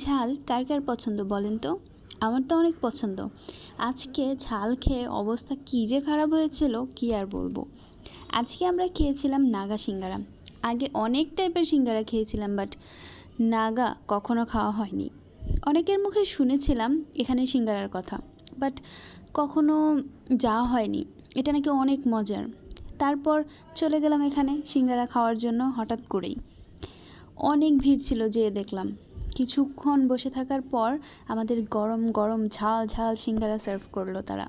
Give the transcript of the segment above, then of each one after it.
ঝাল কার কার পছন্দ বলেন তো? আমার তো অনেক পছন্দ। আজকে ঝাল খেয়ে অবস্থা কী যে খারাপ হয়েছিল কী আর বলবো। আজকে আমরা খেয়েছিলাম নাগা সিঙ্গারা। আগে অনেক টাইপের সিঙ্গারা খেয়েছিলাম, বাট নাগা কখনো খাওয়া হয়নি। অনেকের মুখে শুনেছিলাম এখানে সিঙ্গারার কথা, বাট কখনো যাওয়া হয়নি। এটা নাকি অনেক মজার। তারপর চলে গেলাম এখানে সিঙ্গারা খাওয়ার জন্য হঠাৎ করেই। অনেক ভিড় ছিল, যেয়ে দেখলাম। কিছুক্ষণ বসে থাকার পর আমাদের গরম গরম ঝাল ঝাল সিঙ্গারা সার্ভ করলো তারা।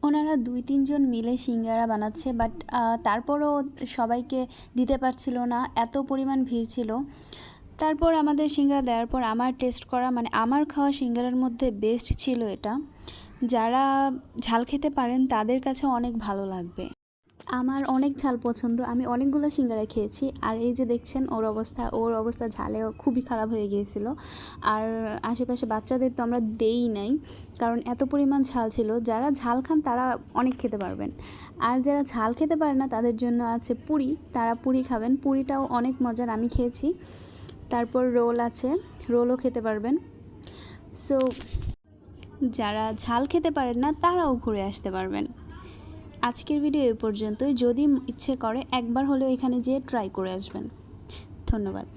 ওনারা 2-3 জন মিলে সিঙ্গারা বানাচ্ছে, বাট তারপরও সবাইকে দিতে পারছিল না, এত পরিমাণ ভিড় ছিল। তারপর আমাদের সিঙ্গারা দেওয়ার পর আমার টেস্ট করা, মানে আমার খাওয়া সিঙ্গারার মধ্যে বেস্ট ছিল এটা। যারা ঝাল খেতে পারেন তাদের কাছে অনেক ভালো লাগবে। আমার অনেক ঝাল পছন্দ, আমি অনেকগুলো সিঙ্গারা খেয়েছি। আর এই যে দেখছেন ওর অবস্থা ঝালেও খুবই খারাপ হয়ে গিয়েছিল। আর আশেপাশে বাচ্চাদের তো আমরা দেই নাই, কারণ এত পরিমাণ ঝাল ছিল। যারা ঝাল খান তারা অনেক খেতে পারবেন, আর যারা ঝাল খেতে পারে না তাদের জন্য আছে পুরি, তারা পুরি খাবেন। পুরিটাও অনেক মজার, আমি খেয়েছি। তারপর রোল আছে, রোলও খেতে পারবেন। সো যারা ঝাল খেতে পারেন না তারাও ঘুরে আসতে পারবেন। আজকের ভিডিও এ পর্যন্তই। যদি ইচ্ছে করে একবার হলেও এখানে যেয়ে ট্রাই করে আসবেন। ধন্যবাদ।